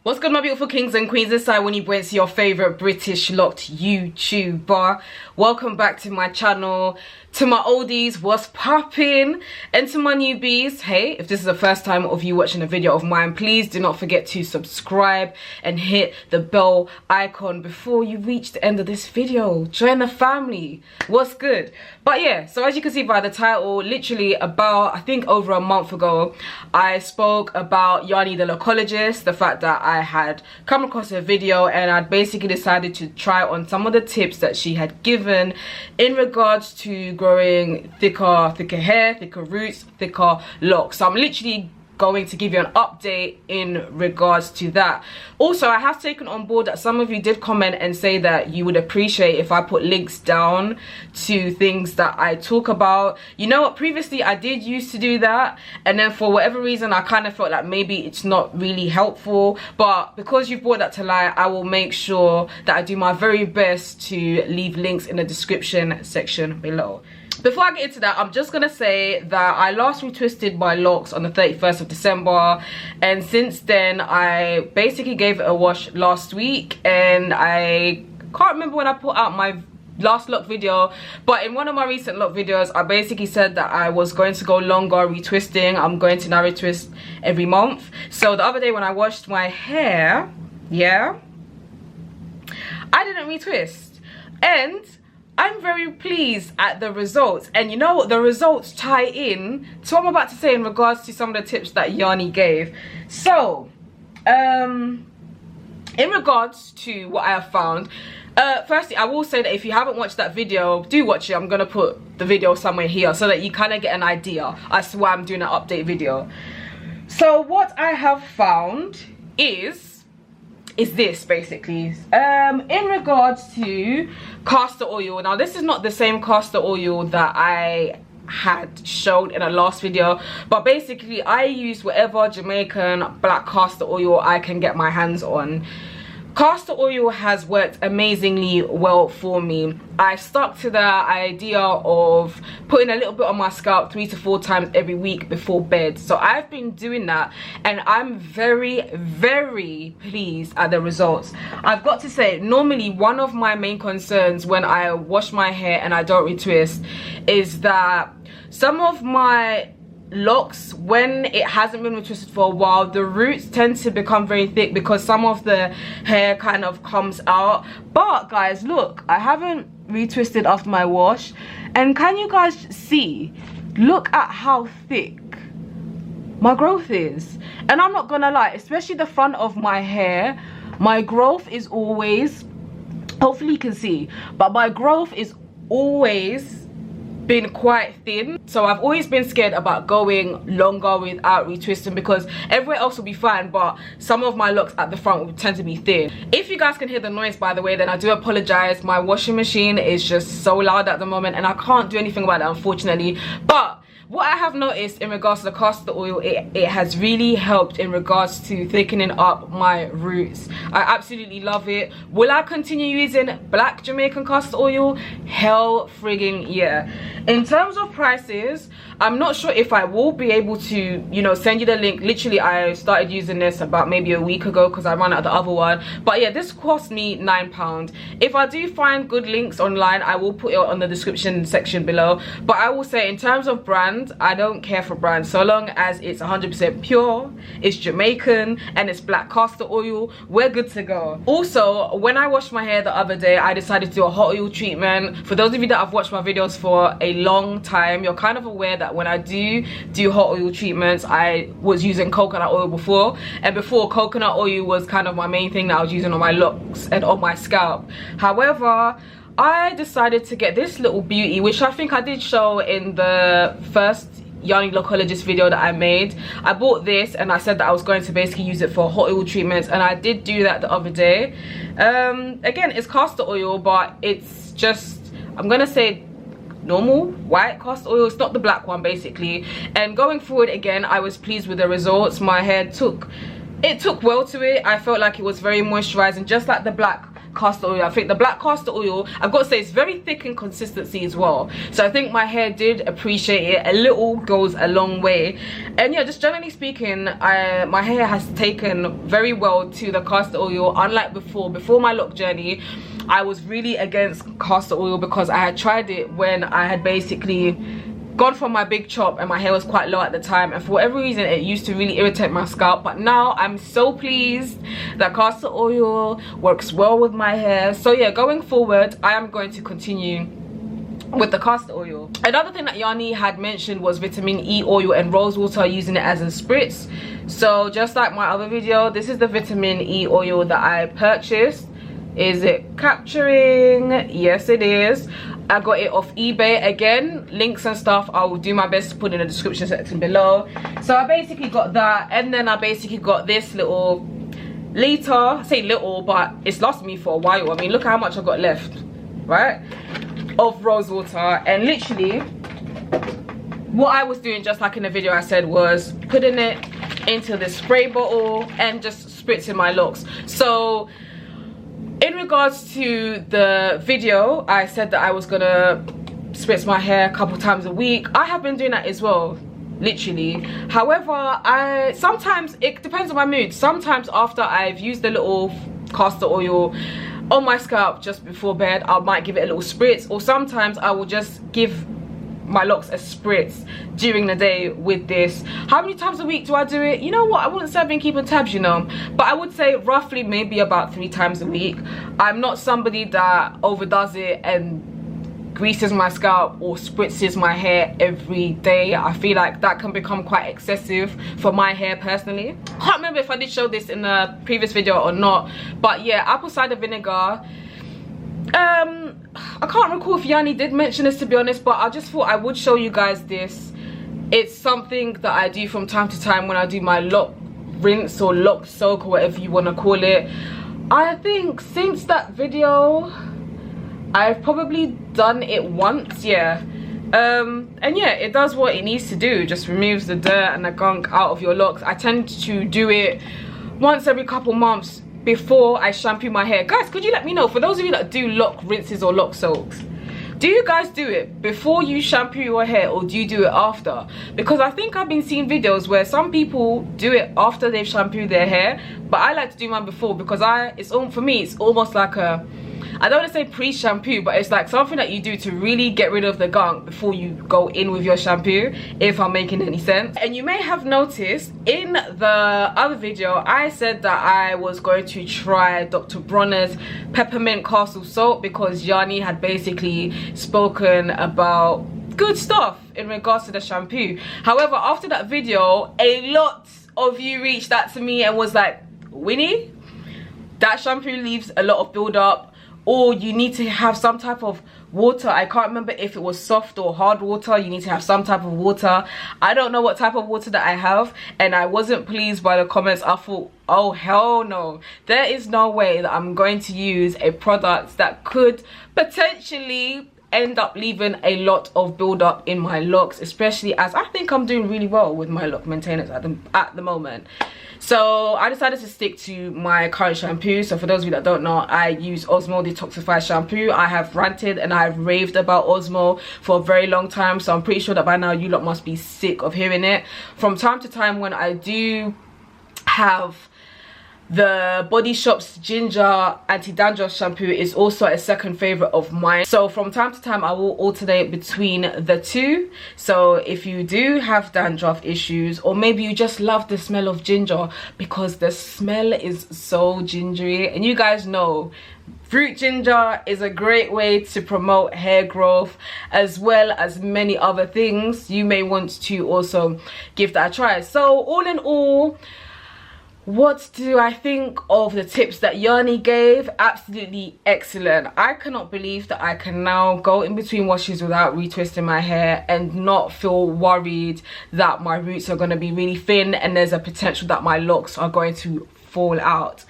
What's good, my beautiful kings and queens? This is Wini, your favorite British locked YouTuber. Welcome back to my channel. To my oldies, what's poppin'? And to my newbies, hey, if this is the first time of you watching a video of mine, please do not forget to subscribe and hit the bell icon before you reach the end of this video. Join the family. What's good? But yeah, so as you can see by the title, literally about, I think over a month ago, I spoke about Yannie The Locologist, the fact that I had come across her video and I'd basically decided to try on some of the tips that she had given in regards to growing thicker hair, thicker roots, thicker locks. So I'm literally going to give you an update in regards to that. Also, I have taken on board that some of you did comment and say that you would appreciate if I put links down to things that I talk about. You know what, previously I did used to do that, and then for whatever reason I kind of felt like maybe it's not really helpful, but because you've brought that to light, I will make sure that I do my very best to leave links in the description section below. Before I get into that, I'm just gonna say that I last retwisted my locks on the 31st of December, and since then I basically gave it a wash last week, and I can't remember when I put out my last lock video, but in one of my recent lock videos I basically said that I was going to go longer retwisting. I'm going to now retwist every month. So the other day when I washed my hair, yeah, I didn't retwist, and I'm very pleased at the results. And you know what, the results tie in to what I'm about to say in regards to some of the tips that Yannie gave. So in regards to what I have found, firstly I will say that if you haven't watched that video, do watch it. I'm gonna put the video somewhere here so that you kind of get an idea as to why I'm doing an update video. So what I have found is this basically in regards to castor oil. Now this is not the same castor oil that I had shown in a last video, but basically I use whatever Jamaican black castor oil I can get my hands on. Castor oil has worked amazingly well for me. I stuck to the idea of putting a little bit on my scalp 3 to 4 times every week before bed. So I've been doing that and I'm very pleased at the results. I've got to say, normally one of my main concerns when I wash my hair and I don't retwist is that some of my locks, when it hasn't been retwisted for a while, the roots tend to become very thick because some of the hair kind of comes out. But guys, look, I haven't retwisted after my wash, and can you guys see, look at how thick my growth is. And I'm not gonna lie, especially the front of my hair, my growth is always, hopefully you can see, but my growth is always been quite thin. So I've always been scared about going longer without retwisting because everywhere else will be fine, but some of my locks at the front will tend to be thin. If you guys can hear the noise, by the way, then I do apologize. My washing machine is just so loud at the moment and I can't do anything about it, unfortunately. But what I have noticed in regards to the castor oil, it has really helped in regards to thickening up my roots. I absolutely love it. Will I continue using black Jamaican castor oil? Hell frigging yeah. In terms of prices, I'm not sure if I will be able to, you know, send you the link. Literally, I started using this about maybe a week ago because I ran out of the other one. But yeah, this cost me £9. If I do find good links online, I will put it on the description section below. But I will say, in terms of brand, I don't care for brands so long as it's 100% pure, it's Jamaican, and it's black castor oil, we're good to go. Also, when I washed my hair the other day, I decided to do a hot oil treatment. For those of you that have watched my videos for a long time, you're kind of aware that when I do hot oil treatments, I was using coconut oil before, and before, coconut oil was kind of my main thing that I was using on my locks and on my scalp. However, I decided to get this little beauty, which I think I did show in the first Yannie The Locologist video that I made. I bought this and I said that I was going to basically use it for hot oil treatments, and I did do that the other day. Again, it's castor oil, but it's just, I'm gonna say normal white castor oil. It's not the black one basically. And going forward, again, I was pleased with the results. My hair took well to it. I felt like it was very moisturizing, just like the black castor oil. I think the black castor oil, I've got to say, it's very thick in consistency as well, so I think my hair did appreciate it. A little goes a long way. And yeah, just generally speaking, my hair has taken very well to the castor oil, unlike before my lock journey. I was really against castor oil because I had tried it when I had basically gone for my big chop and my hair was quite low at the time, and for whatever reason it used to really irritate my scalp. But now I'm so pleased that castor oil works well with my hair. So yeah, going forward I am going to continue with the castor oil. Another thing that Yannie had mentioned was vitamin E oil and rose water, using it as a spritz. So just like my other video, this is the vitamin E oil that I purchased. Is it capturing? Yes, it is. I got it off eBay. Again, links and stuff I will do my best to put in the description section below. So I basically got that, and then I basically got this little litre. I say little, but it's lasted me for a while. I mean, look how much I got left, right, of rose water. And literally what I was doing, just like in the video I said, was putting it into this spray bottle and just spritzing my locks. So in regards to the video, I said that I was gonna spritz my hair a couple times a week. I have been doing that as well, literally. However, sometimes it depends on my mood. Sometimes after I've used the little castor oil on my scalp just before bed, I might give it a little spritz, or sometimes I will just give my locks a spritz during the day with this. How many times a week do I do it? You know what, I wouldn't say I've been keeping tabs, you know, but I would say roughly maybe about 3 times a week. I'm not somebody that overdoes it and greases my scalp or spritzes my hair every day. I feel like that can become quite excessive for my hair personally. Can't remember if I did show this in the previous video or not, but yeah, apple cider vinegar. I can't recall if Yannie did mention this, to be honest, but I just thought I would show you guys this. It's something that I do from time to time when I do my lock rinse or lock soak or whatever you want to call it. I think since that video I've probably done it once, yeah. And yeah, it does what it needs to do. Just removes the dirt and the gunk out of your locks. I tend to do it once every couple months before I shampoo my hair. Guys, could you let me know, for those of you that do lock rinses or lock soaks, do you guys do it before you shampoo your hair or do you do it after? Because I think I've been seeing videos where some people do it after they've shampooed their hair, but I like to do mine before because for me it's almost like a, I don't want to say pre-shampoo, but it's like something that you do to really get rid of the gunk before you go in with your shampoo, if I'm making any sense. And you may have noticed in the other video I said that I was going to try Dr. Bronner's peppermint castle salt because Yannie had basically spoken about good stuff in regards to the shampoo. However, after that video, a lot of you reached out to me and was like, Winnie, that shampoo leaves a lot of build up, or you need to have some type of water. I can't remember if it was soft or hard water. You need to have some type of water. I don't know what type of water that I have, and I wasn't pleased by the comments. I thought, oh hell no, there is no way that I'm going to use a product that could potentially end up leaving a lot of build-up in my locks, especially as I think I'm doing really well with my lock maintenance at the moment. So I decided to stick to my current shampoo. So for those of you that don't know, I use Osmo Detoxify shampoo. I have ranted and I've raved about Osmo for a very long time, so I'm pretty sure that by now you lot must be sick of hearing it. From time to time when I do have the Body Shop's ginger anti-dandruff shampoo, is also a second favorite of mine. So from time to time I will alternate between the two. So if you do have dandruff issues, or maybe you just love the smell of ginger because the smell is so gingery, and you guys know fruit ginger is a great way to promote hair growth, as well as many other things, you may want to also give that a try. So all in all, what do I think of the tips that Yannie gave? Absolutely excellent. I cannot believe that I can now go in between washes without retwisting my hair and not feel worried that my roots are going to be really thin and there's a potential that my locks are going to fall out.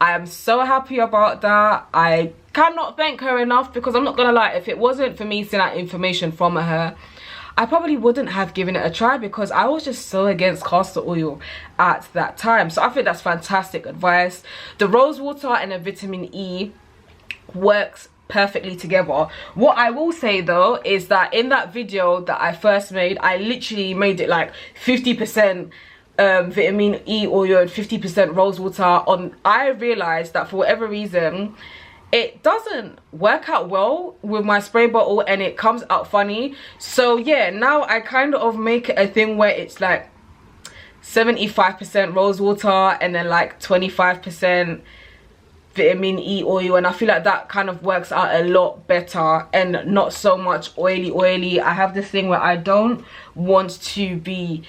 I am so happy about that. I cannot thank her enough, because I'm not gonna lie, if it wasn't for me seeing that information from her, I probably wouldn't have given it a try, because I was just so against castor oil at that time. So I think that's fantastic advice. The rose water and the vitamin E works perfectly together. What I will say though is that in that video that I first made, I literally made it like 50% vitamin E oil and 50% rose water on. I realized that for whatever reason it doesn't work out well with my spray bottle and it comes out funny. So yeah, now I kind of make it a thing where it's like 75% rose water and then like 25% vitamin E oil, and I feel like that kind of works out a lot better and not so much oily. I have this thing where I don't want to be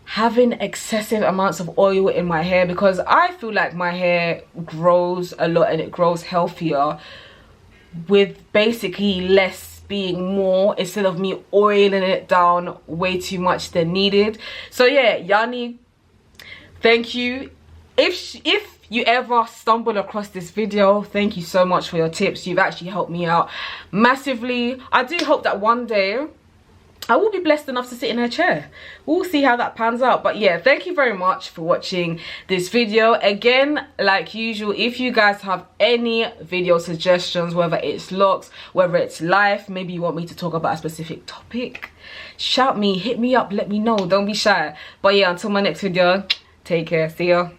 having excessive amounts of oil in my hair, because I feel like my hair grows a lot and it grows healthier with basically less being more, instead of me oiling it down way too much than needed. So yeah, Yannie, thank you. If you ever stumble across this video, thank you so much for your tips. You've actually helped me out massively. I do hope that one day I will be blessed enough to sit in her chair. We'll see how that pans out. But yeah, thank you very much for watching this video. Again, like usual, if you guys have any video suggestions, whether it's locks, whether it's life, maybe you want me to talk about a specific topic, shout me, hit me up, let me know. Don't be shy. But yeah, until my next video, take care. See ya.